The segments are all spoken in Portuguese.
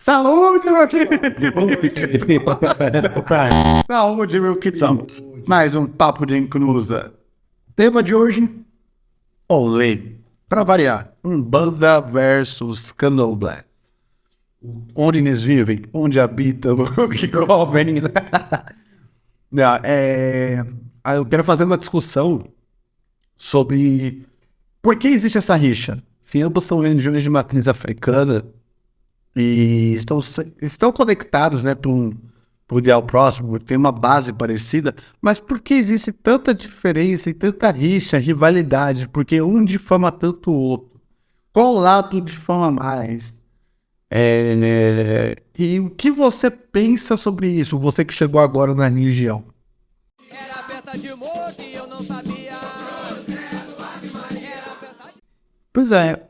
Saúde, meu querido! Saúde, meu querido! Mais um papo de encruza. Tema de hoje: Olê. Pra variar, Umbanda versus Candomblé. Onde eles vivem, onde habitam, o que comem. Não, eu quero fazer uma discussão sobre por que existe essa rixa. Se ambos são religiões de matriz africana e estão conectados, né, para um ideal próximo, tem uma base parecida, mas por que existe tanta diferença e tanta rixa, rivalidade? Porque um difama tanto o outro. Qual lado difama mais? E o que você pensa sobre isso, você que chegou agora na religião? Era festa de moço e eu não sabia. Pois é,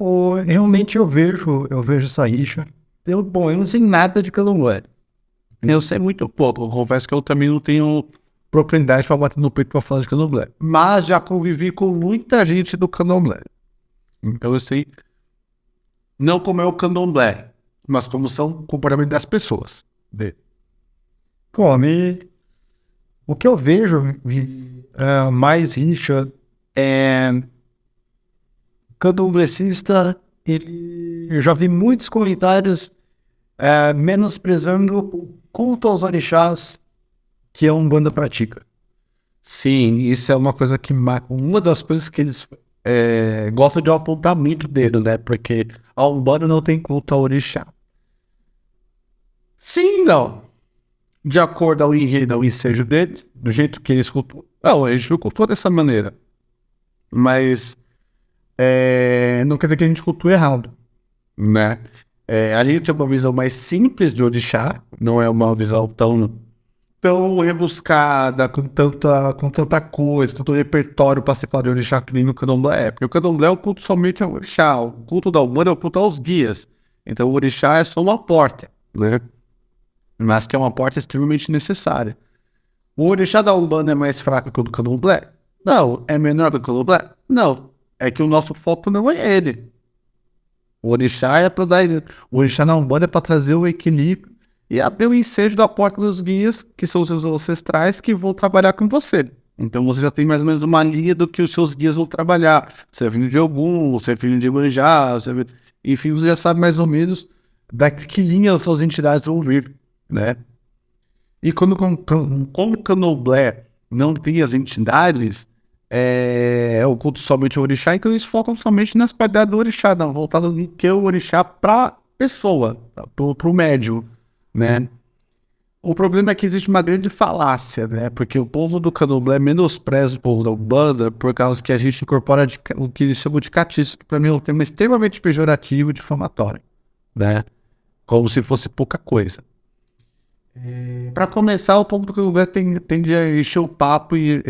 realmente eu vejo essa rixa. Eu não sei nada de candomblé. Eu sei muito pouco, eu confesso que eu também não tenho propriedade para bater no peito para falar de candomblé. Mas já convivi com muita gente do candomblé. Então eu sei não como é o candomblé, mas como são o comportamento das pessoas. Pô, o que eu vejo mais rixa é candomblecista. Eu já vi muitos comentários menosprezando o culto aos orixás que a Umbanda pratica. Sim, isso é uma coisa que uma das coisas que eles gostam de um apontamento dele, né? Porque a Umbanda não tem culto ao orixá. Sim, não. De acordo ao enredo, ao ensejo deles, do jeito que eles cultuam. Não, a gente não cultua dessa maneira. Mas não quer dizer que a gente cultua errado, né? A gente tem uma visão mais simples de orixá, não é uma visão tão rebuscada, com tanta coisa, tanto repertório para se falar de orixá que nem no candomblé. Porque o candomblé é o culto somente ao orixá, o culto da Umbanda é o culto aos guias. Então o orixá é só uma porta, né? Mas que é uma porta extremamente necessária. O orixá da Umbanda é mais fraco que o do candomblé? Não. É menor que o candomblé? Não. É que o nosso foco não é ele. O orixá é para dar. O orixá na Umbanda é para trazer o equilíbrio e abrir o ensejo da porta dos guias, que são os seus ancestrais, que vão trabalhar com você. Então você já tem mais ou menos uma linha do que os seus guias vão trabalhar. Você é filho de Ogum, você é filho de Iemanjá, enfim, você já sabe mais ou menos da que linha as suas entidades vão vir, né? E como o candomblé não tem as entidades, o culto somente ao orixá, então eles focam somente nas qualidades do orixá, não, voltado no que é o orixá para pessoa, para o médium, né? O problema é que existe uma grande falácia, né? Porque o povo do candomblé menospreza o povo da Umbanda por causa que a gente incorpora o que eles chamam de catiço, que para mim é um termo extremamente pejorativo e difamatório, né? Como se fosse pouca coisa. Para começar, o povo do candomblé tende a encher o papo e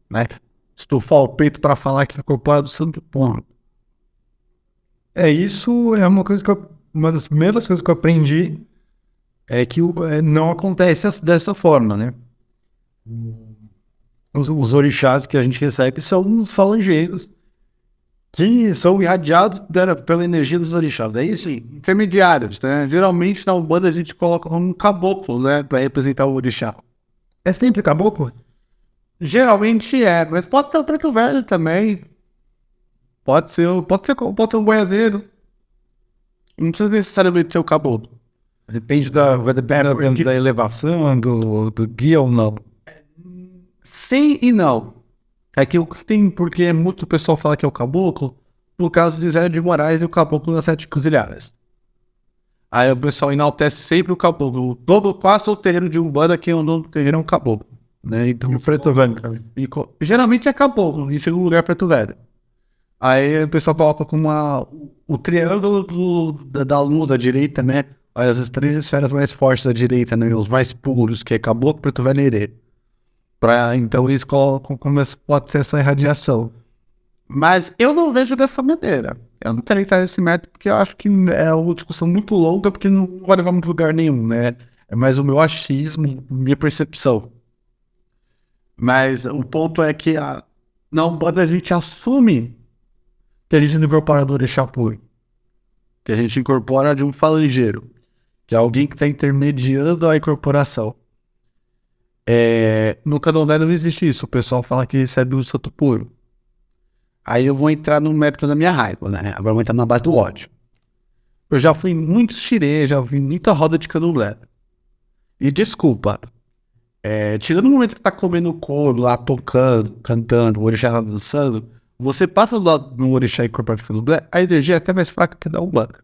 né, estufar o peito para falar que incorpora do santo porno. Isso é uma coisa uma das primeiras coisas que eu aprendi é que não acontece dessa forma, né? Os orixás que a gente recebe são falangeiros que são irradiados pela energia dos orixás. É isso? Sim, intermediários, né? Geralmente na Umbanda a gente coloca um caboclo, né, para representar o orixá. É sempre caboclo? Geralmente mas pode ser o preto velho também. Pode ser um boiadeiro. Não precisa necessariamente ser o caboclo. Depende da elevação, do guia ou não. Sim e não. É que o que tem, porque muito pessoal fala que é o caboclo, por causa de Zé de Moraes e o caboclo das Sete Cruzilhadas. Aí o pessoal enaltece sempre o caboclo. Quase todo terreiro de Umbanda, quem andou no terreiro é um caboclo, né? Então, E o preto velho. geralmente é caboclo, em segundo lugar preto velho. Aí o pessoal coloca como o triângulo da luz da direita, né? As três esferas mais fortes da direita, né? Os mais puros, que é caboclo, preto velho e herê. Então eles colocam como pode ser essa irradiação. Mas eu não vejo dessa maneira. Eu não quero entrar nesse método porque eu acho que é uma discussão muito longa, porque não vai levar muito lugar nenhum, né? É mais o meu achismo, minha percepção. Mas o ponto é que na Umbanda a gente assume que a gente não incorpora do orixá puro. Que a gente incorpora de um falangeiro. que é alguém que está intermediando a incorporação. No candomblé não existe isso, o pessoal fala que recebe o santo puro. Aí eu vou entrar no mérito da minha raiva, né? Agora eu vou entrar na base do ódio. Eu já fui em muitos xirê, já vi muita roda de candomblé. E desculpa, tirando o momento que tá comendo couro lá, tocando, cantando, o orixá dançando, você passa do lado do orixá incorporado de candomblé, a energia é até mais fraca que a da Umbanda.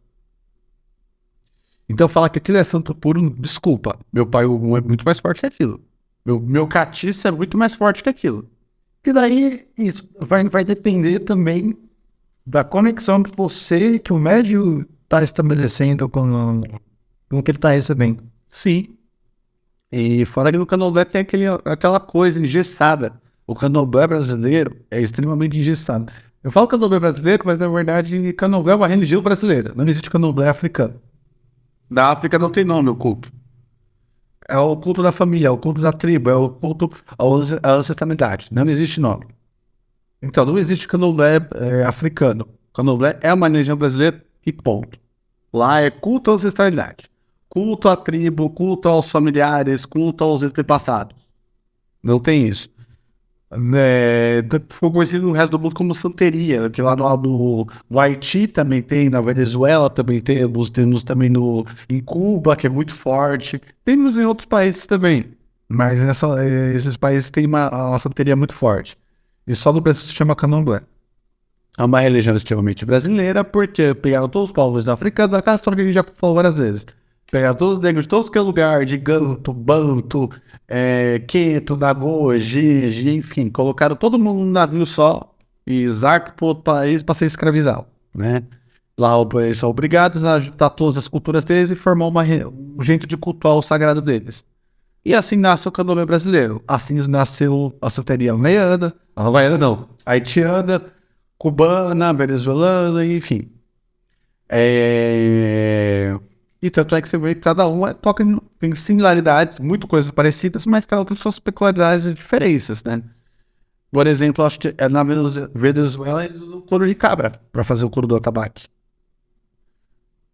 Então falar que aquilo é santo puro, desculpa, meu pai Ogum é muito mais forte que aquilo. Meu catiço é muito mais forte que aquilo. E daí isso vai depender também da conexão que você, que o médium está estabelecendo com o que ele está recebendo. Sim. E fora que no candomblé tem aquela coisa engessada. O candomblé brasileiro é extremamente engessado. Eu falo candomblé brasileiro, mas na verdade candomblé é uma religião brasileira. Não existe candomblé africano. Na África não tem nome o culto. É o culto da família, é o culto da tribo, é o culto à ancestralidade. Não existe nome. Então não existe candomblé africano. Candomblé é uma religião brasileira e ponto. Lá é culto à ancestralidade. Culto à tribo, culto aos familiares, culto aos antepassados. Não tem isso. Ficou conhecido no resto do mundo como santeria, que lá no Haiti também tem, na Venezuela também temos também em Cuba, que é muito forte. Temos em outros países também, mas esses países têm uma santeria muito forte. E só no Brasil se chama candomblé. É uma religião extremamente brasileira, porque pegaram todos os povos africanos, aquela história que a gente já falou várias vezes. Pegaram todos os negros de todo que é lugar, de Ganto, Banto, Queto, Nagô, Gigi, enfim, colocaram todo mundo num navio só e zarpa para outro país para ser escravizado, né? Lá eles são obrigados a juntar todas as culturas deles e formar um jeito de cultuar o sagrado deles. E assim nasce o candomblé brasileiro. Assim nasceu a santeria havaiana não, haitiana, cubana, venezuelana, enfim. E tanto é que você vê que cada um tem similaridades, muito coisas parecidas, mas cada um tem suas peculiaridades e diferenças, né? Por exemplo, acho que na Venezuela eles usam couro de cabra para fazer o couro do atabaque.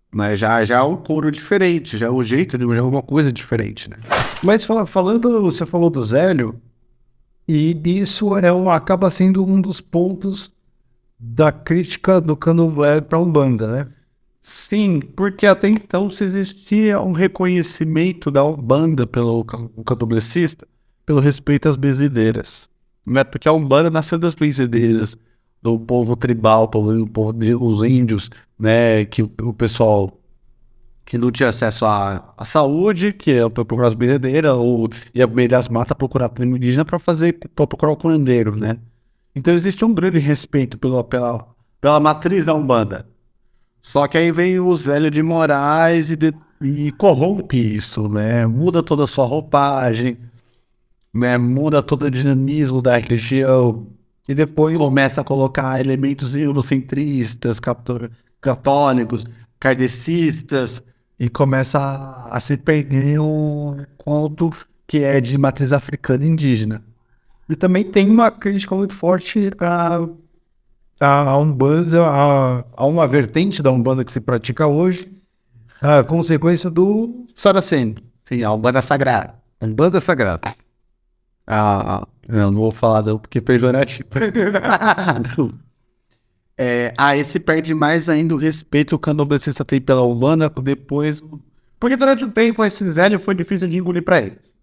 Mas já é um couro diferente, já é um jeito, já é uma coisa diferente, né? Mas você falou do Zélio, e isso acaba sendo um dos pontos da crítica do candomblé para a Umbanda, né? Sim, porque até então se existia um reconhecimento da Umbanda pelo candomblecista pelo respeito às benzedeiras, né? Porque a Umbanda nasceu das benzedeiras, do povo tribal, dos índios, né? Que o pessoal que não tinha acesso à saúde, que ia procurar as benzedeiras, ou ia no meio das matas procurar tribo indígena para procurar o curandeiro, né? Então existe um grande respeito pela matriz da Umbanda. Só que aí vem o Zélio de Moraes e corrompe isso, né? Muda toda a sua roupagem, né? Muda todo o dinamismo da religião. E depois começa a colocar elementos eurocentristas, católicos, kardecistas, e começa a se perder o conto que é de matriz africana e indígena. E também tem uma crítica muito forte a Umbanda, a uma vertente da Umbanda que se pratica hoje, a consequência do Saraceno. Sim, a Umbanda Sagrada. Umbanda Sagrada. Eu não vou falar não, porque é pejorativo. Aí se perde mais ainda o respeito que o candomblessista tem pela Umbanda depois. Porque durante o tempo esse Zélio foi difícil de engolir pra eles.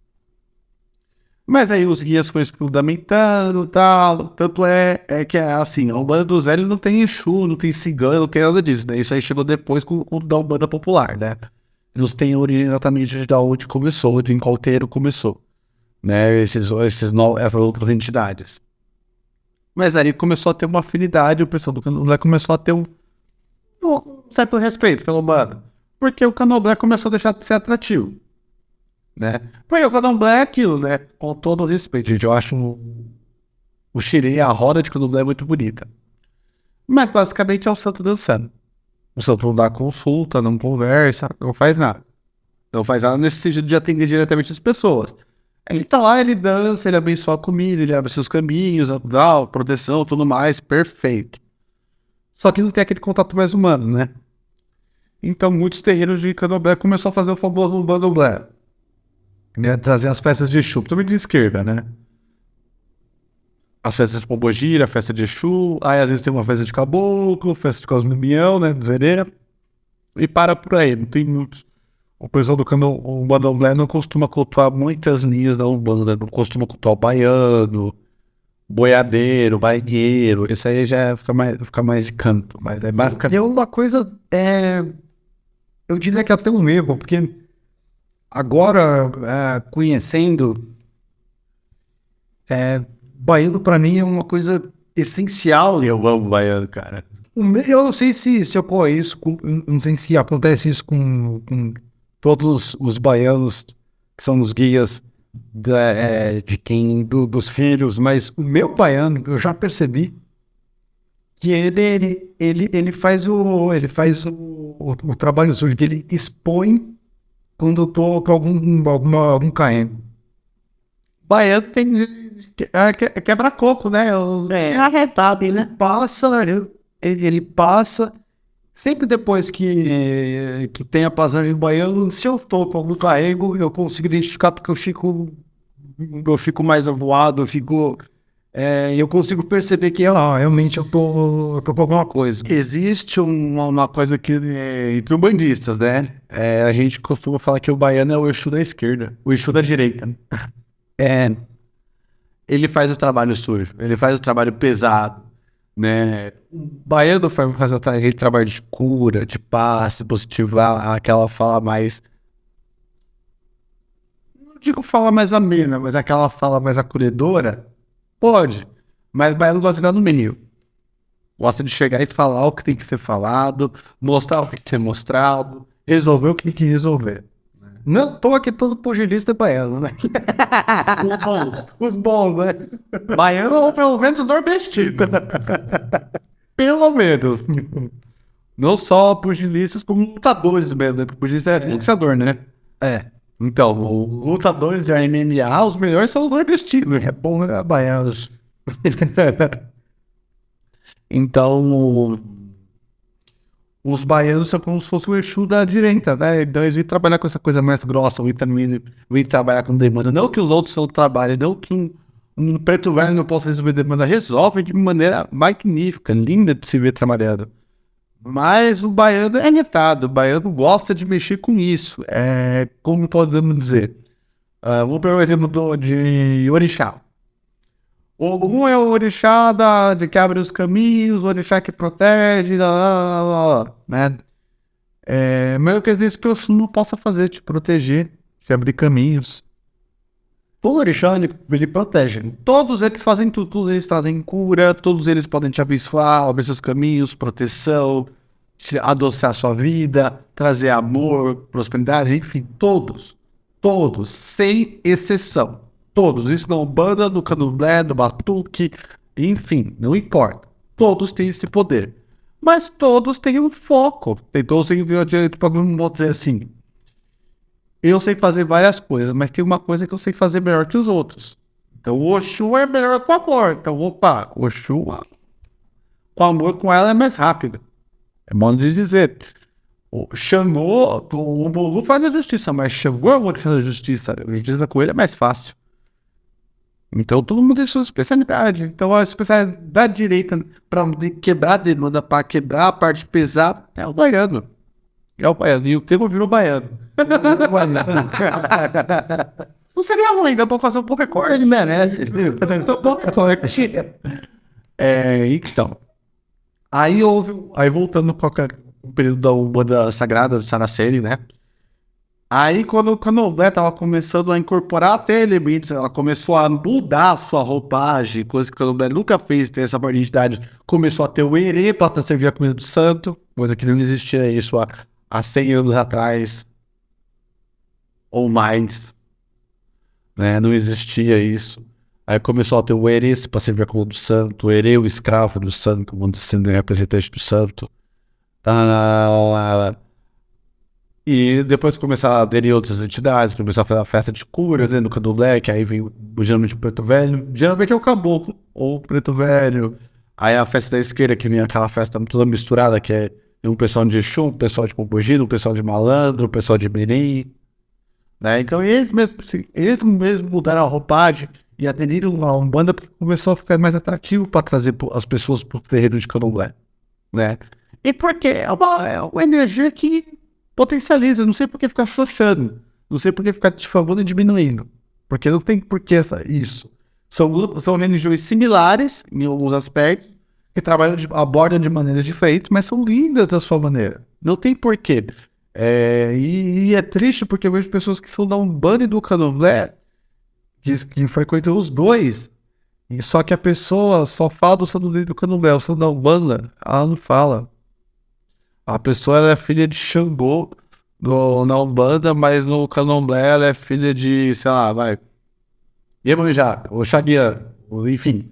Mas aí os guias foram se fundamentando e tal. Tanto é que assim, a Umbanda do Zélio não tem Exu, não tem cigano, não tem nada disso, né? Isso aí chegou depois com o da Umbanda popular, né? Eles têm origem exatamente de onde começou, de em qual terreiro começou, né? Essas outras entidades. Mas aí começou a ter uma afinidade, o pessoal do candomblé começou a ter um certo respeito pela Umbanda. Porque o candomblé começou a deixar de ser atrativo, né? Porque o candomblé é aquilo, né? Com todo o respeito, gente. Eu acho o xirê, a roda de candomblé é muito bonita. Mas basicamente é o santo dançando. O santo não dá consulta, não conversa, não faz nada. Não faz nada nesse sentido de atender diretamente as pessoas. Ele tá lá, ele dança, ele abençoa a comida, ele abre seus caminhos, dá proteção, tudo mais, perfeito. Só que não tem aquele contato mais humano, né? Então, muitos terreiros de candomblé começaram a fazer o famoso bandomblé. Né? Trazer as festas de Exu, também de esquerda, né? As festas de Pombogira, a festa de Exu, aí às vezes tem uma festa de Caboclo, festa de Cosmimião, né? De Zereira. E para por aí, não tem muitos. O pessoal do candomblé não costuma cultuar muitas linhas da Umbanda, não costuma cultuar o baiano, boiadeiro, baigueiro, isso aí já fica mais de canto, mas é basicamente... É uma coisa, eu diria que é até um erro, porque agora, conhecendo, baiano pra mim é uma coisa essencial. Eu amo baiano, cara. Eu não sei se ocorre isso, não sei se acontece isso com todos os baianos que são os guias dos filhos, mas o meu baiano, eu já percebi que ele faz o trabalho sujo, que ele expõe quando eu tô com algum KM. Baiano tem... quebra-coco, né? É arretado, ele passa, sempre depois que tem a passagem do baiano, se eu tô com algum carrego, eu consigo identificar porque eu fico mais avoado, eu consigo perceber que realmente eu tô com alguma coisa. Existe uma coisa que entre umbandistas, né? A gente costuma falar que o baiano é o Exu da esquerda, o Exu da direita. Ele faz o trabalho sujo, ele faz o trabalho pesado, né? O baiano faz aquele trabalho de cura, de passe, positivar, aquela fala mais... Não digo fala mais amena, mas aquela fala mais acolhedora, pode. Mas o baiano gosta de dar no meio. Gosta de chegar e falar o que tem que ser falado, mostrar o que tem que ser mostrado, resolver o que tem que resolver. Não tô aqui todo pugilista é baiano, né? Os bons, né? Baiano ou pelo menos nordestino. Pelo menos. Não só pugilistas, como lutadores mesmo, né? Pugilista é boxeador, né? Então, lutadores de MMA, os melhores são os nordestinos. É bom, né? Baianos. Então, os baianos são como se fosse o Exu da direita, né? Então eles vêm trabalhar com essa coisa mais grossa, vêm trabalhar com demanda. Não que os outros não trabalhem, não que um preto velho não possa resolver demanda. Resolve de maneira magnífica, linda de se ver trabalhando. Mas o baiano é retado, o baiano gosta de mexer com isso. Como podemos dizer? Vamos pegar o exemplo de orixá. Ogum é o orixá de que abre os caminhos, o orixá que protege, né? Mas eu quero dizer isso que o Oxum não possa fazer, te proteger, te abrir caminhos. Todo orixá, ele protege. Todos eles fazem tudo, todos eles trazem cura, todos eles podem te abençoar, abrir seus caminhos, proteção, adoçar sua vida, trazer amor, prosperidade, enfim, todos, sem exceção. Todos, isso na Umbanda, no Candomblé, no Batuque, enfim, não importa. Todos têm esse poder. Mas todos têm um foco. Então, vou dizer assim, eu sei fazer várias coisas, mas tem uma coisa que eu sei fazer melhor que os outros. Então, o Oxum é melhor com amor. Então, opa, o Oxum, com amor com ela é mais rápido. É modo de dizer. O Xangô, o Molu faz a justiça, mas Xangô é o que faz a justiça. A justiça com ele é mais fácil. Então, todo mundo tem sua especialidade. Então, a especialidade da direita para quebrar a demanda, para quebrar a parte pesada, é o baiano. É o baiano. E o tema virou baiano. Não seria ruim, dá para fazer um pouco recorde. Ele merece. Então. Aí voltando para o período da Umbanda Sagrada, do Saraceni, né? Aí, quando o Candomblé tava começando a incorporar até elementos, ela começou a mudar a sua roupagem, coisa que o Candomblé nunca fez, ter essa identidade. Começou a ter o erê para servir a comida do santo, coisa que não existia isso há 100 anos atrás, ou mais, né? Não existia isso. Aí começou a ter o erê para servir a comida do santo, o erê, o escravo do santo, como sendo representante do santo. E depois começaram a aderir outras entidades, começaram a fazer a festa de cura, né, no Candomblé, que aí vem geralmente o preto velho, geralmente é o caboclo, ou o preto velho. Aí a festa da esquerda, que vem aquela festa toda misturada, que é Tem um pessoal de Exu, um pessoal de Pombogira, um pessoal de Malandro, um pessoal de Mirim, né? Então eles mesmos mudaram a roupagem e aderiram a Umbanda porque começou a ficar mais atrativo para trazer as pessoas para o terreiro de Candomblé, né? E porque é uma energia que potencializa, não sei por que ficar xoxando, não sei por que ficar difamando e diminuindo, porque não tem por que isso. São religiões similares em alguns aspectos, que abordam de maneiras diferentes, mas são lindas da sua maneira. Não tem porquê. E é triste porque eu vejo pessoas que são da Umbanda e do Candomblé, que frequentam os dois, e só que a pessoa só fala do santo do Candomblé, o santo da Umbanda, ela não fala. A pessoa ela é filha de Xangô na Umbanda, mas no Candomblé ela é filha de, sei lá, Iemanjá, ou Xabian, enfim.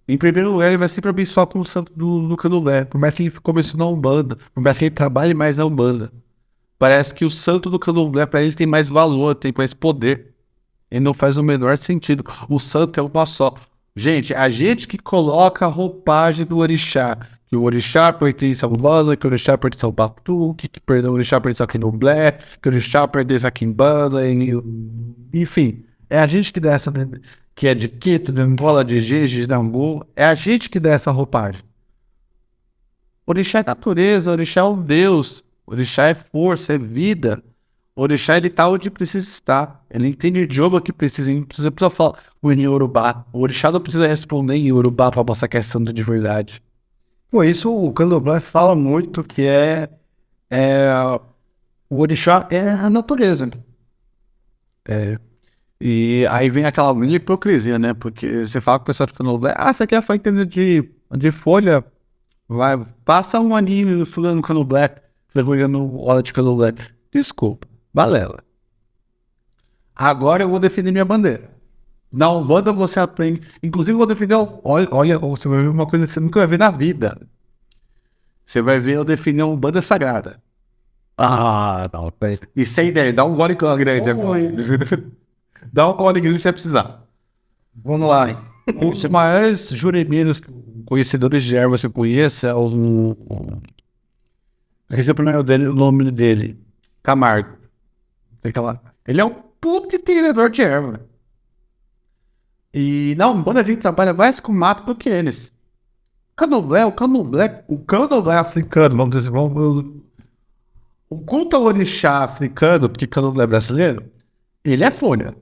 Em primeiro lugar, ele vai sempre abençoar com o santo do Candomblé, por mais que ele começou na Umbanda, por mais que ele trabalhe mais na Umbanda. Parece que o santo do Candomblé, para ele, tem mais valor, tem mais poder. Ele não faz o menor sentido. O santo é uma só. Gente, a gente que coloca a roupagem do orixá, que o orixá pertence ao Umbanda, que o orixá pertence ao Batu, o orixá pertence ao Candomblé, que o orixá pertence a Quimbanda, enfim. É a gente que dá essa, que é de Quito, de Angola, de Jeje, de Angu, é a gente que dá essa roupagem. Orixá é natureza, orixá é um Deus, orixá é força, é vida. Orixá, ele tá onde precisa estar. Ele entende o idioma que precisa. Ele não precisa falar em Yorubá. O orixá não precisa responder em Yorubá para mostrar que é santo de verdade. Pô, isso o Candomblé fala muito que o orixá é a natureza. E aí vem aquela minha hipocrisia, né? Porque você fala com o pessoal de Candomblé, você quer fazer de folha? Passa um anime fulano Candomblé, no hora de Candomblé. Desculpa, balela. Agora eu vou defender minha bandeira. Na Umbanda você aprende. Inclusive eu vou defender. Olha, você vai ver uma coisa que você nunca vai ver na vida. Você vai ver eu defender uma Umbanda sagrada. Não, peraí. E sem ideia, dá um gole grande. Dá um gole grande se você precisar. Vamos lá. Os maiores juremeiros, conhecedores de ervas que eu conheço, é esse é o nome dele. Camargo. Ele é um puto entendedor de erva. E na Umbanda a gente trabalha mais com mato do que eles. O candomblé africano, vamos dizer, o culto ao orixá africano, porque candomblé brasileiro, ele é folha.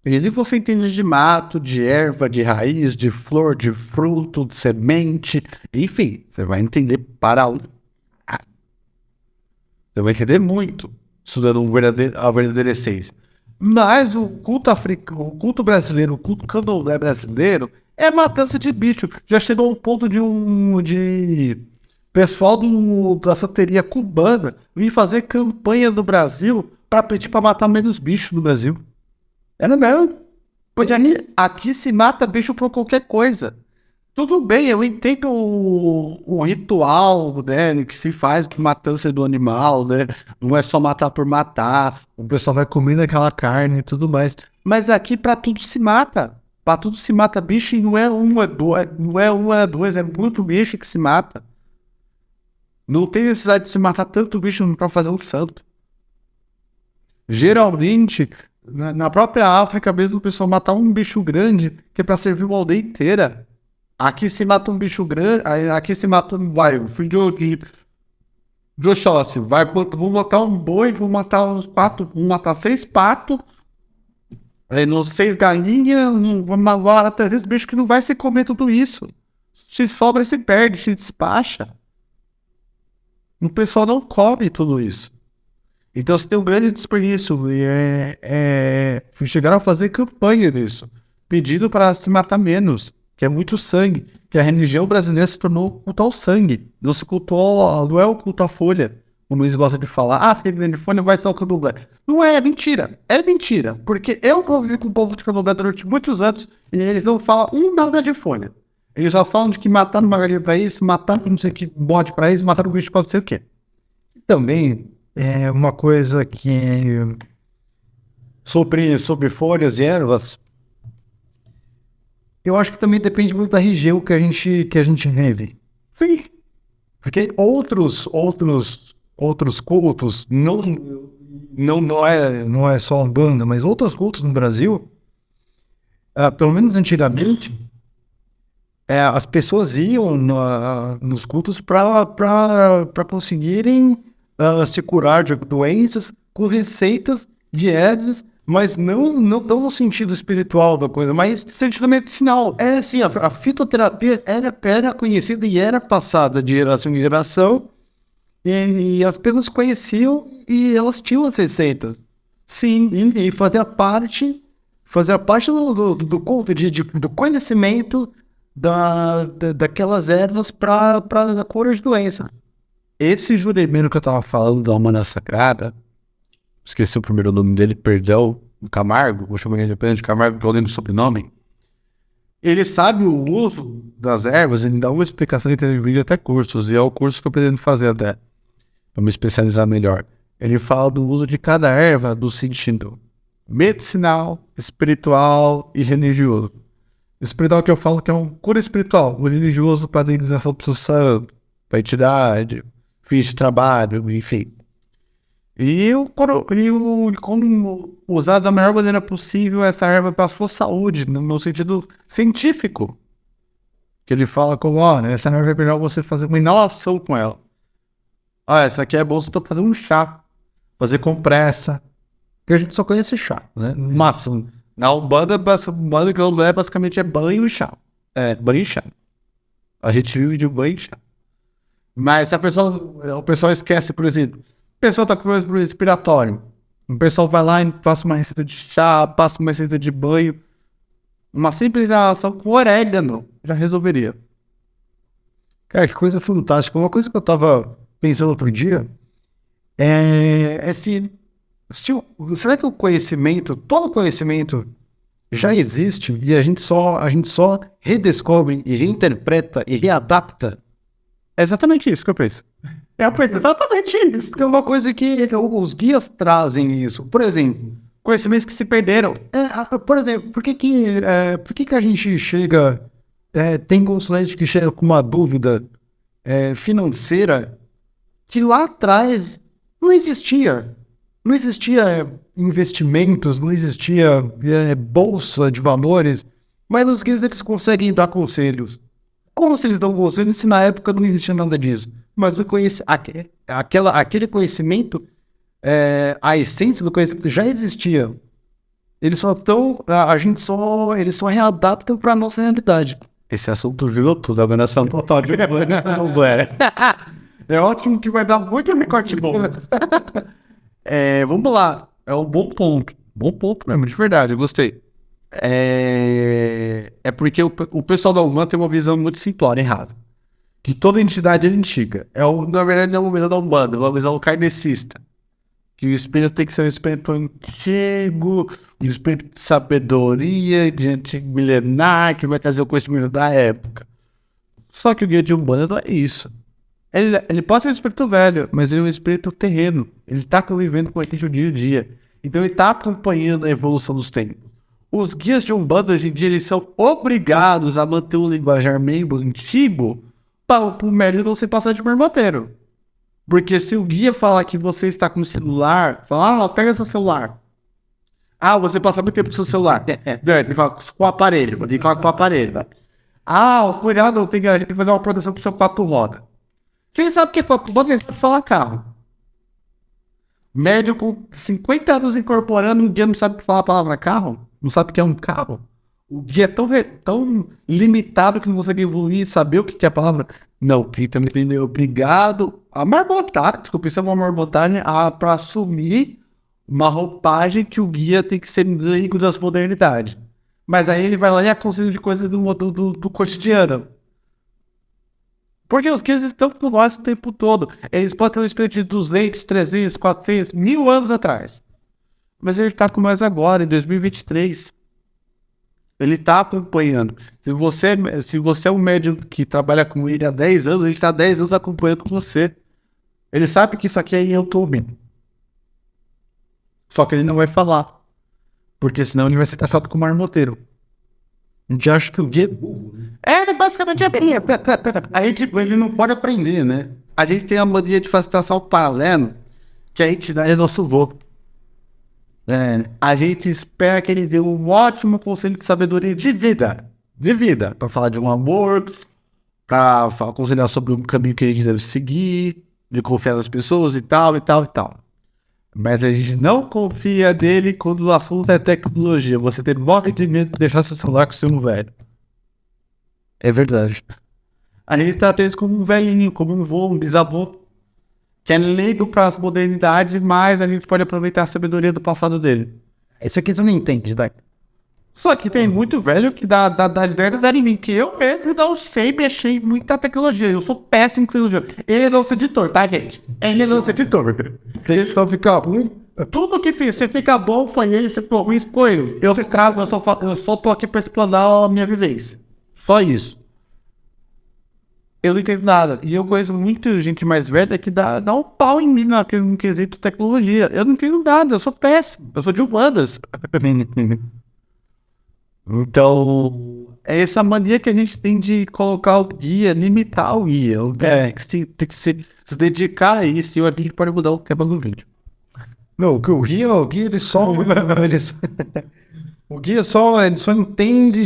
Ele você entende de mato, de erva, de raiz, de flor, de fruto, de semente, enfim, você vai entender você vai entender muito, estudando a verdadeira essência. Mas o culto africano, o culto brasileiro, o culto candomblé brasileiro é matança de bicho. Já chegou ao ponto de pessoal da santeria cubana vir fazer campanha no Brasil para pedir para matar menos bicho no Brasil. Era mesmo. Pois aqui se mata bicho por qualquer coisa. Tudo bem, eu entendo o ritual, né, que se faz por matança do animal, né? Não é só matar por matar. O pessoal vai comendo aquela carne e tudo mais. Mas aqui pra tudo se mata. Pra tudo se mata bicho e não é dois, é muito bicho que se mata. Não tem necessidade de se matar tanto bicho pra fazer um santo. Geralmente, na própria África mesmo, o pessoal mata um bicho grande que é pra servir uma aldeia inteira. Aqui se mata um bicho grande, aqui se mata o filho de Oxóssi, vou matar um boi, vou matar uns 4, vou matar 6 patos, uns 6 galinhas, vou matar 300 bichos que não vai se comer tudo isso. Se sobra, se perde, se despacha. O pessoal não come tudo isso. Então você tem um grande desperdício. Chegaram a fazer campanha nisso, pedindo para se matar menos. Que é muito sangue, que a religião brasileira se tornou culto ao sangue, não se cultuou, não é o culto à folha, como eles gostam de falar, se ele vende folha vai ser o candomblé. Não é mentira, porque eu convivi com o povo de candomblé durante muitos anos e eles não falam nada de folha. Eles só falam de que mataram uma galinha pra isso, mataram não sei que bode pra isso, mataram um bicho pra não sei o quê. Também é uma coisa que sobre folhas e ervas, eu acho que também depende muito da região que a gente vive. sim. Porque outros cultos, não é só Umbanda, mas outros cultos no Brasil, pelo menos antigamente, as pessoas iam nos cultos para conseguirem se curar de doenças com receitas de ervas, mas não no sentido espiritual da coisa, mas no sentido medicinal. É assim, a fitoterapia era conhecida e era passada de geração em geração, e as pessoas conheciam e elas tinham as receitas. Sim, e fazia parte do culto, do conhecimento daquelas ervas para a cura de doença. Esse Juremeiro que eu tava falando da Humana Sagrada, esqueci o primeiro nome dele, perdão, o Camargo, vou chamar ele apenas de Camargo, porque eu lembro o sobrenome. Ele sabe o uso das ervas, ele dá uma explicação e tem vídeo até cursos, e é o curso que eu pretendo fazer até, para me especializar melhor. Ele fala do uso de cada erva do sentido medicinal, espiritual e religioso. Espiritual que eu falo que é um cura espiritual, o religioso para a indenização do seu santo, para entidade, fins de trabalho, enfim. E como usar da melhor maneira possível essa erva para a sua saúde, no sentido científico. Que ele fala como, olha, essa erva é melhor você fazer uma inalação com ela. Essa aqui é bom você fazer um chá, fazer compressa. Porque a gente só conhece chá, né? Máximo. Na Umbanda, que eu é basicamente é banho e chá. É, banho e chá. A gente vive de banho e chá. Mas se o pessoal esquece, por exemplo, a pessoa tá com problema respiratório. O pessoal vai lá e passa uma receita de chá, passa uma receita de banho. Uma simples inalação com orégano já resolveria. Cara, que coisa fantástica. Uma coisa que eu tava pensando outro dia será que todo conhecimento já existe e a gente só redescobre e reinterpreta e readapta? É exatamente isso que eu penso. Eu penso exatamente isso. É uma coisa que os guias trazem isso. Por exemplo, Conhecimentos que se perderam. por exemplo, por que a gente chega... tem consulente que chega com uma dúvida financeira que lá atrás não existia. Não existia investimentos, não existia bolsa de valores, mas os guias eles conseguem dar conselhos. Como se eles dão conselhos se na época não existia nada disso? Mas aquele conhecimento, a essência do conhecimento já existia. Eles só estão, eles só readaptam para a nossa realidade. Esse assunto virou tudo, a organização total de É ótimo que vai dar muito recorte bom. Vamos lá. É um bom ponto. Bom ponto mesmo, de verdade, eu gostei. Porque o pessoal da Umbanda tem uma visão muito simplória, errada. Que toda entidade é antiga. Na verdade, não é uma visão da Umbanda, é uma visão kardecista. Que o espírito tem que ser um espírito antigo, um espírito de sabedoria, de antigo milenar, que vai trazer o conhecimento da época. Só que o guia de Umbanda não é isso. Ele pode ser um espírito velho, mas ele é um espírito terreno. Ele está convivendo com a gente o dia a dia. Então ele está acompanhando a evolução dos tempos. Os guias de Umbanda hoje em dia eles são obrigados a manter um linguajar meio antigo para o médium não se passar de marmoteiro. Porque se o guia falar que você está com o celular, fala, pega seu celular. Você passa muito tempo com seu celular. Ele fala com o aparelho. Ele fala com o aparelho. Cuidado, tem que fazer uma proteção pro seu quatro rodas. Você sabe o que é quatro rodas? Você pode falar carro. Médico com 50 anos incorporando, um dia não sabe falar a palavra carro? Não sabe o que é um carro? O guia é tão limitado que não consegue evoluir e saber o que é a palavra. Não, quem também é obrigado a marmotar, desculpa, isso é uma marmotagem, para assumir uma roupagem que o guia tem que ser leigo das modernidades. Mas aí ele vai lá e aconselha de coisas do cotidiano. Porque os guias estão com nós o tempo todo. Eles podem ter um espírito de 200, 300, 400, 1000 anos atrás. Mas ele está com nós agora, em 2023. Ele está acompanhando. Se você é um médium que trabalha com ele há 10 anos, ele está 10 anos acompanhando com você. Ele sabe que isso aqui é em YouTube. Só que ele não vai falar. Porque senão ele vai ser taxado como marmoteiro. A gente acha que o guia é burro, né? Basicamente é bem. Aí, tipo, ele não pode aprender, né? A gente tem a mania de facilitação paralelo, que a entidade é nosso vô. A gente espera que ele dê um ótimo conselho de sabedoria de vida. De vida. Pra falar de um amor, pra aconselhar sobre um caminho que a gente deve seguir, de confiar nas pessoas e tal, e tal, e tal. Mas a gente não confia nele quando o assunto é tecnologia. Você tem morre de medo de deixar seu celular com o seu velho. É verdade. A gente trata isso como um velhinho, como um vô, um bisavô, que é leigo para as modernidades, mas a gente pode aproveitar a sabedoria do passado dele. Isso aqui você não entende, tá? Só que tem muito velho que dá as ideias em mim, que eu mesmo não sei mexer em muita tecnologia. Eu sou péssimo em tecnologia. Ele é nosso editor, tá, gente? Ele é nosso editor. Você só fica ruim. Tudo que fiz, se fica bom, foi ele, se ficou ruim, foi eu. Eu só tô aqui pra explanar a minha vivência. Só isso. Eu não entendo nada. E eu conheço muita gente mais velha que dá um pau em mim no quesito tecnologia. Eu não entendo nada, eu sou péssimo. Eu sou de humanas. Então, é essa mania que a gente tem de colocar o guia, limitar o guia. Tem que se dedicar a isso e a gente pode mudar o tema do vídeo. Não, o guia ele só. O guia ele só entende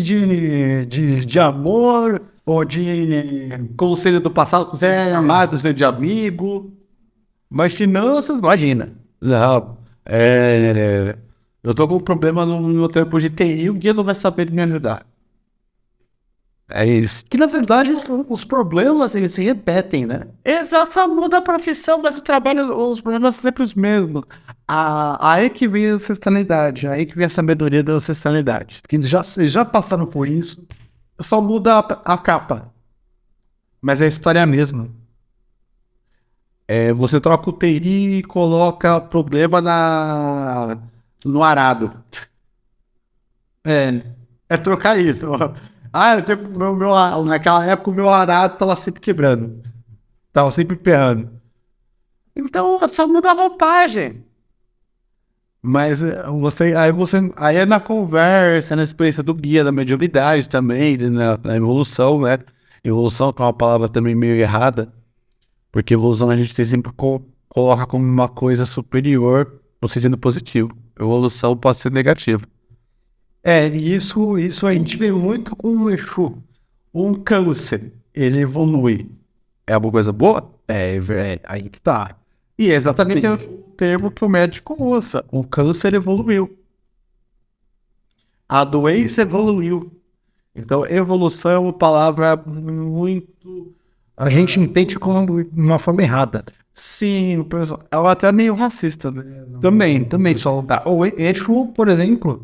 de amor ou de Conselho do passado, conselho amado, conselho de amigo. mas finanças, imagina. Não, eu tô com um problema no meu tempo de TI, o guia não vai saber me ajudar. É isso. Que na verdade os problemas eles se repetem, né? Exato, só muda a profissão, mas o trabalho, os problemas são sempre os mesmos. Aí que vem a ancestralidade, aí que vem a sabedoria da ancestralidade. Porque eles já passaram por isso. Só muda a capa, mas a história é a mesma. Você troca o TI e coloca problema no arado. É trocar isso. Naquela época o meu arado tava sempre quebrando. Tava sempre emperrando. Então só muda a roupagem. Mas aí é na conversa, na experiência do guia, da mediunidade também, na evolução, né? Evolução que é uma palavra também meio errada, porque evolução a gente sempre coloca como uma coisa superior no sentido positivo. Evolução pode ser negativa. Isso a gente vê muito com o Exu. Um câncer, ele evolui. É uma coisa boa? Aí que tá. E é exatamente o termo que o médico usa. O câncer evoluiu. A doença evoluiu. Então, evolução é uma palavra muito... A gente entende como uma forma errada. Sim, ela até meio racista, né? Também. Só, o Exu, por exemplo,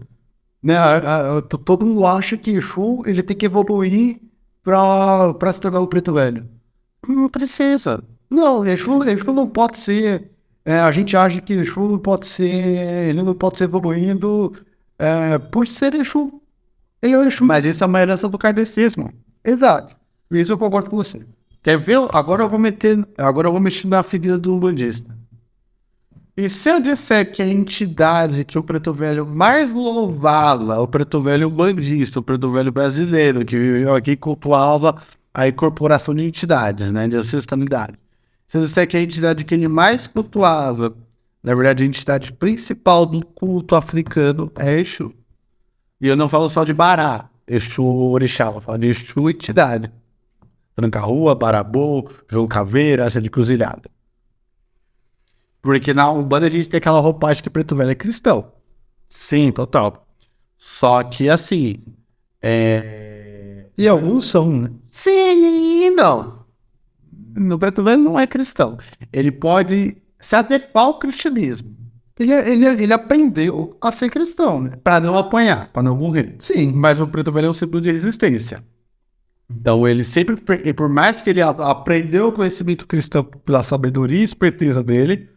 né, todo mundo acha que Exu ele tem que evoluir pra se tornar o preto velho. Não precisa. Não, Exu não pode ser. A gente acha que Exu não pode ser. Ele não pode ser evoluindo por ser Exu. Ele é o Exu. Mas isso é uma herança do kardecismo. Exato. Isso eu concordo com você. Quer ver? Agora eu vou mexer na ferida do umbandista. E se eu disser que a entidade que o preto velho mais louvava, o preto velho umbandista, o preto velho brasileiro, que viveu aqui cultuava a incorporação de entidades, né, de ancestralidade. Se eu disser que a entidade que ele mais cultuava, na verdade a entidade principal do culto africano é Exu. E eu não falo só de Bará, Exu orixá, eu falo de Exu entidade. Tranca-rua, Barabô, João Caveira, essa de Cruzilhada. Porque na Umbanda a gente tem aquela roupagem que preto velho é cristão. Sim, total. Só que assim... E alguns são, né? Sim e não. No preto velho não é cristão. Ele pode se adequar ao cristianismo. Ele aprendeu a ser cristão, né? Pra não apanhar, pra não morrer. Sim, mas o preto velho é um símbolo de resistência. Então ele sempre, por mais que ele aprendeu o conhecimento cristão pela sabedoria e esperteza dele,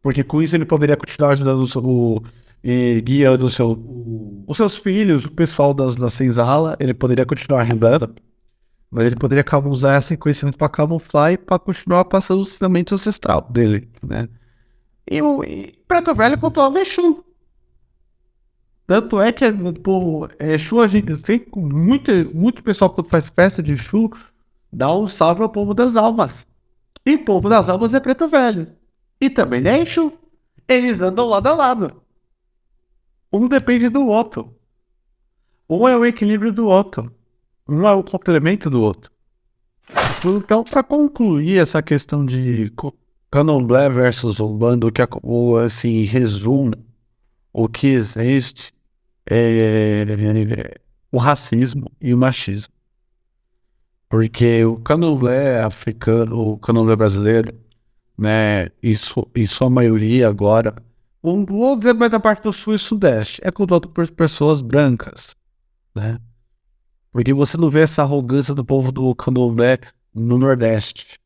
porque com isso ele poderia continuar ajudando guiando os seus filhos, o pessoal da senzala, ele poderia continuar ajudando, mas ele poderia usar esse conhecimento para camuflar e para continuar passando o ensinamento ancestral dele, né? E o preto velho cultuava Exu. Tanto é que, pô, Exu, a gente tem muito pessoal que faz festa de Exu, dá um salve ao povo das almas. E o povo das almas é preto velho. E também é Exu. Eles andam lado a lado. Um depende do outro. Um é o equilíbrio do outro. Um é o complemento do outro. Então, para concluir essa questão de Candomblé versus Umbanda, o assim, resumo, o que existe é o racismo e o machismo. Porque o Candomblé africano, o Candomblé brasileiro, né, em sua maioria agora, vou dizer mais a parte do sul e sudeste, é controlado por pessoas brancas, né? Porque você não vê essa arrogância do povo do Candomblé no Nordeste.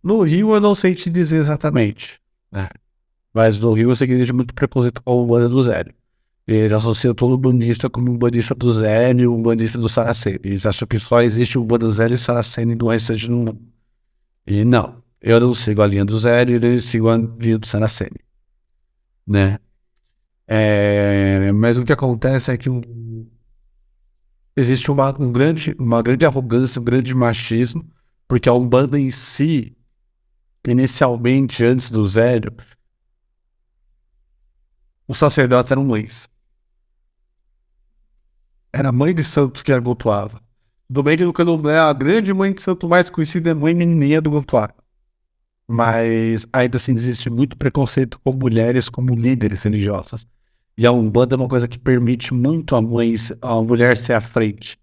No Rio eu não sei te dizer exatamente, né? Mas no Rio eu sei que existe muito preconceito com a Umbanda do Zélio. Eles associam todo bandista como um bandista do Zélio e um bandista do Saraceno. Eles acham que só existe o Umbanda do Zélio e Saraceno e não restante no mundo. E não, eu não sigo a linha do Zélio e nem sigo a linha do Saraceno, né? Mas o que acontece é que existe uma grande arrogância, um grande machismo, porque a Umbanda em si, inicialmente, antes do Zélio, os sacerdotes eram mães. Era a mãe de santo que cultuava. Do bem que no Candomblé, a grande mãe de santo mais conhecida é Mãe Menininha do Guantuá. Mas ainda assim existe muito preconceito com mulheres como líderes religiosas. E a Umbanda é uma coisa que permite muito a mulher ser à frente,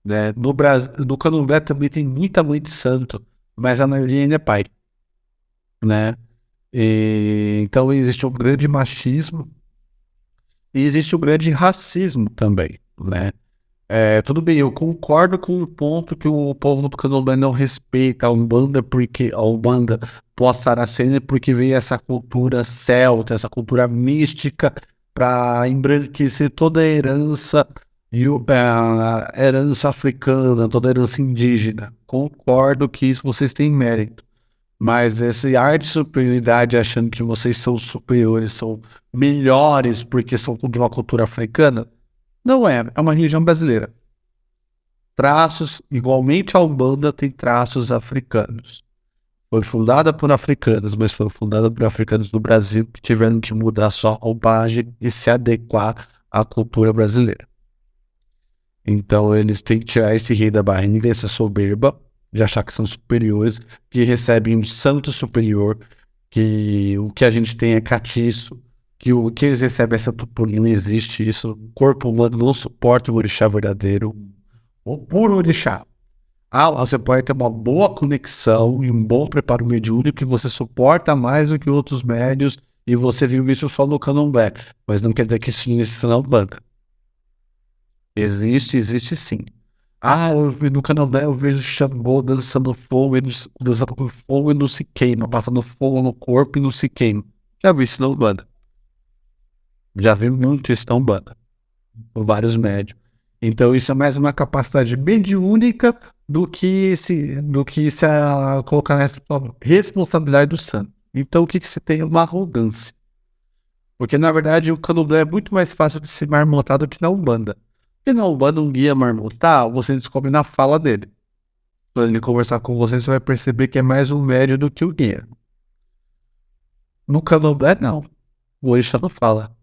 né? No Brasil, no Candomblé também tem muita mãe de santo, mas a maioria ainda é pai, né? Então existe um grande machismo e existe um grande racismo também, né? Tudo bem, eu concordo com o ponto que o povo do Candomblé não respeita a Umbanda, porque a Umbanda pós-Saracena, porque veio essa cultura celta, essa cultura mística para embranquecer toda a herança e a herança africana, toda a herança indígena. Concordo que isso vocês têm mérito, mas esse ar de superioridade achando que vocês são superiores, são melhores porque são de uma cultura africana, não é uma religião brasileira. Traços, igualmente a Umbanda tem traços africanos. Foi fundada por africanos, mas foi fundada por africanos do Brasil que tiveram que mudar sua roupagem e se adequar à cultura brasileira. Então eles têm que tirar esse rei da barriga, essa soberba, de achar que são superiores, que recebem um santo superior, que o que a gente tem é catiço, que o que eles recebem é santo puro, não existe isso. O corpo humano não suporta o orixá verdadeiro, o puro orixá. Você pode ter uma boa conexão e um bom preparo mediúnico que você suporta mais do que outros médios e você viu isso só no Candomblé, mas não quer dizer que isso não existe na Umbanda. Existe sim. Eu vi no Candomblé, eu vejo Xangô dançando fogo, dançando com fogo e não se queima, passando fogo no corpo e não se queima. Já vi isso na Umbanda. Já vi muito isso na Umbanda, por vários médios. Então isso é mais uma capacidade mediúnica do que se colocar nessa responsabilidade do santo. Então o que se tem? Uma arrogância. Porque na verdade o Candomblé é muito mais fácil de ser marmotado que na Umbanda. Porque na Umbanda um guia marmotar, você descobre na fala dele. Quando ele conversar com você, você vai perceber que é mais um médio do que o guia. No Candomblé não. O orixá não fala.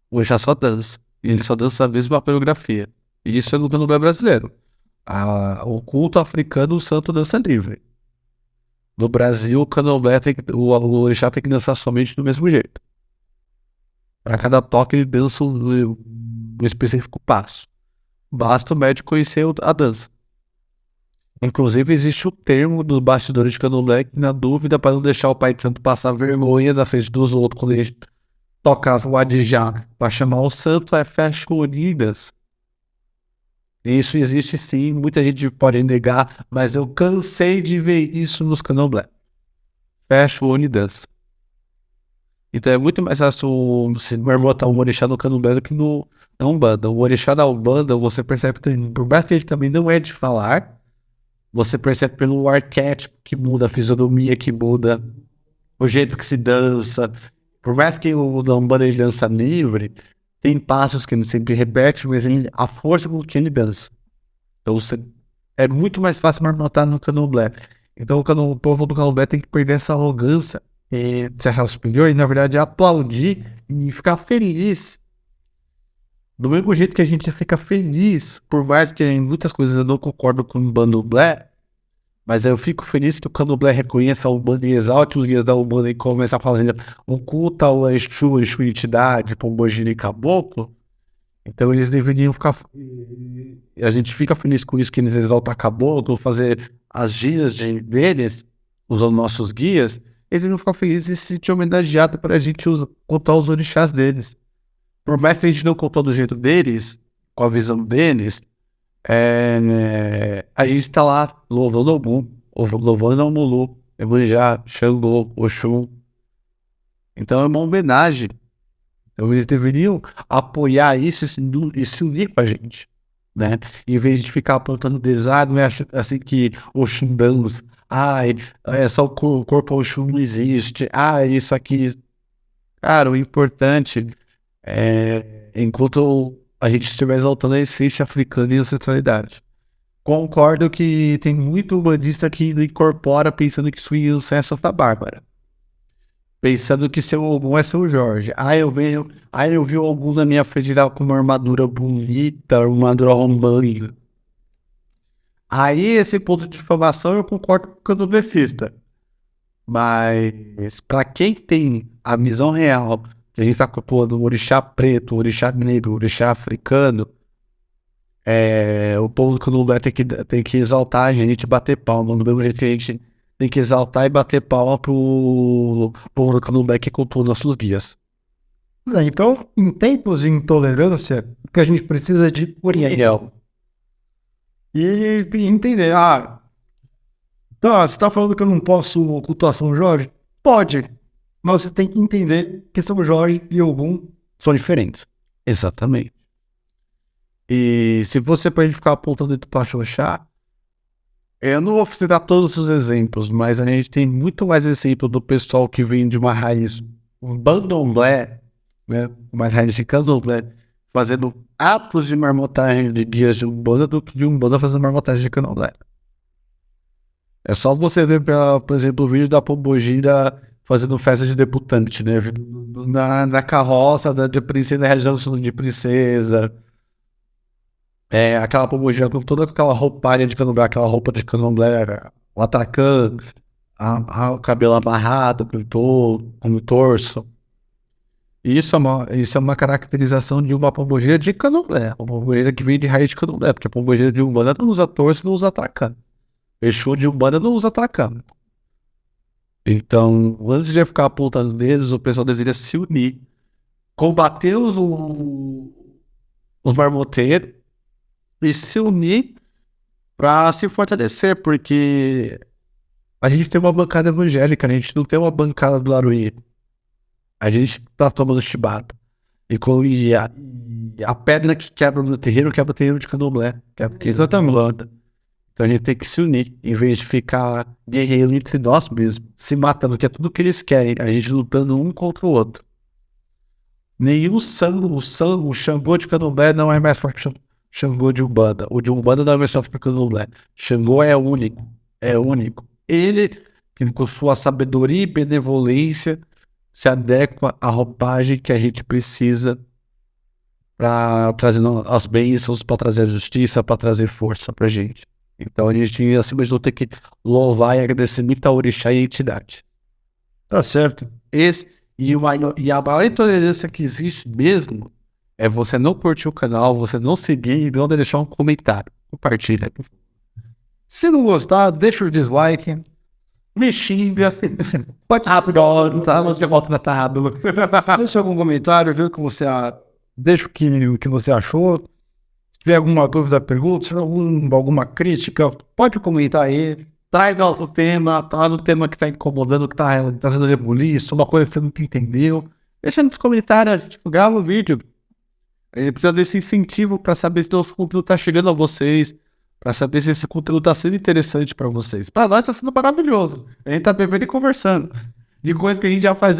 O orixá só dança. E ele só dança a mesma coreografia. E isso é no Candomblé brasileiro. O culto africano, o santo dança livre. No Brasil, o Candomblé o orixá tem que dançar somente do mesmo jeito. Para cada toque, ele dança um específico passo. Basta o médico conhecer a dança. Inclusive, existe o termo dos bastidores de Candomblé que, na dúvida, para não deixar o pai de santo passar vergonha na frente dos outros quando ele tocar o adijá para chamar o santo, é fecha unidas. Isso existe sim, muita gente pode negar, mas eu cansei de ver isso nos Candomblé. Fecha unidas. Então é muito mais fácil se marmotar um orixá no Candomblé do que na Umbanda. O orixá da Umbanda, você percebe que, por mais que ele também não é de falar, você percebe pelo arquétipo que muda, a fisionomia que muda, o jeito que se dança. Por mais que o da Umbanda ele dança livre, tem passos que ele sempre repete, mas a força com que ele dança. Então é muito mais fácil marmotar no candomblé. Então o povo do candomblé tem que perder essa arrogância e se achar superior e, na verdade, aplaudir e ficar feliz. Do mesmo jeito que a gente fica feliz, por mais que em muitas coisas eu não concordo com o candomblé, mas eu fico feliz que o candomblé reconheça a Umbanda e exalte os guias da Umbanda e comece a fazer um culto ao Exu, entidade, Pombogira e Caboclo. Então eles deveriam ficar... A gente fica feliz com isso, que eles exaltam Caboclo, fazer as giras deles, usando nossos guias. Eles deveriam ficar felizes e se sentir homenageados para a gente contar os orixás deles. Por mais que a gente não contou do jeito deles, com a visão deles, a gente tá lá louvando Ogum, louvando o Mulu, Emanjá, Xangô, Oxum. Então é uma homenagem. Então eles deveriam apoiar isso e se unir com a gente, né? Em vez de ficar apontando deles, não é assim que Oxum dança, só o corpo Oxum não existe, isso aqui. Cara, o importante enquanto a gente estiver exaltando a essência africana e a ancestralidade. Concordo que tem muito humanista que incorpora pensando que isso ia ser Santa Bárbara. Pensando que seu Ogum é seu Jorge. Eu vi o Ogum na minha frente com uma armadura bonita, uma armadura romântica. Aí, esse ponto de difamação eu concordo com o candomblessista. Mas, para quem tem a visão real, que a gente tá cultuando o orixá preto, o orixá negro, o orixá africano, o povo do candomblé tem que exaltar a gente, bater palma, do mesmo jeito que a gente tem que exaltar e bater palma pro povo do candomblé que cultua nossos guias. Então, em tempos de intolerância, o que a gente precisa de união. E entender, você tá falando que eu não posso cultuar São Jorge? Pode, mas você tem que entender que São Jorge e Ogum são diferentes. Exatamente. E se você pode ficar apontando do Paxoxá, eu não vou citar todos os exemplos, mas a gente tem muito mais exemplo do pessoal que vem de uma raiz bandomblé, né, uma raiz de candomblé, fazendo atos de marmotagem de guias de Umbanda do que de Umbanda fazendo marmotagem de candomblé. É só você ver, por exemplo, o vídeo da Pombogira fazendo festa de debutante, né? Na carroça de princesa, região de princesa. Aquela Pombogira com toda aquela roupagem de candomblé, aquela roupa de candomblé, o atracã, o cabelo amarrado no torso. Isso é uma caracterização de uma pombogira de candomblé, uma pombogira que vem de raiz de candomblé, porque a pombogira de Umbanda não usa torso, não usa atracã. Exu de Umbanda não usa atracã. Então, antes de ficar apontando deles, o pessoal deveria se unir, combater os marmoteiros e se unir para se fortalecer, porque a gente tem uma bancada evangélica, a gente não tem uma bancada do Laruí. A gente tá tomando chibata. E a pedra que quebra o terreiro de candomblé. Exatamente. Então a gente tem que se unir, em vez de ficar guerreiro entre nós mesmos, se matando, que é tudo que eles querem, a gente lutando um contra o outro. Nenhum o Xangô de candomblé não é mais forte que o Xangô de Umbanda. O de Umbanda não é mais forte que o candomblé. Xangô é único. Ele, que com sua sabedoria e benevolência, se adequa à roupagem que a gente precisa para trazer as bênçãos, para trazer a justiça, para trazer força pra gente. Então a gente, acima de tudo, tem que louvar e agradecer muito a orixá e a entidade. Tá certo. E a maior intolerância que existe mesmo é você não curtir o canal, você não seguir e não deixar um comentário. Compartilha. Se não gostar, deixa o dislike. Me xinga. Pode rápido, tá? Você volta na tábua. Deixa algum comentário, vê o que você deixa o que você achou. Se tiver alguma dúvida, pergunta. Se tiver alguma crítica, pode comentar aí. Traz nosso tema, tá no tema que tá incomodando, que tá trazendo rebuliço, uma coisa que você não entendeu. Deixa nos comentários, a gente grava o vídeo. A gente precisa desse incentivo para saber se o nosso conteúdo tá chegando a vocês, para saber se esse conteúdo tá sendo interessante para vocês. Para nós tá sendo maravilhoso. A gente tá bebendo e conversando. De coisa que a gente já faz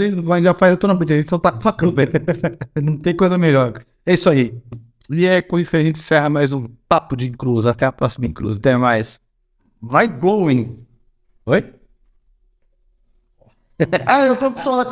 totalmente. A gente só tá falando. Não tem coisa melhor. É isso aí. E é com isso que a gente encerra mais um Papo de Incluso. Até a próxima Incluso. Até mais. Mind blowing. Oi? Ah, eu tô com sono.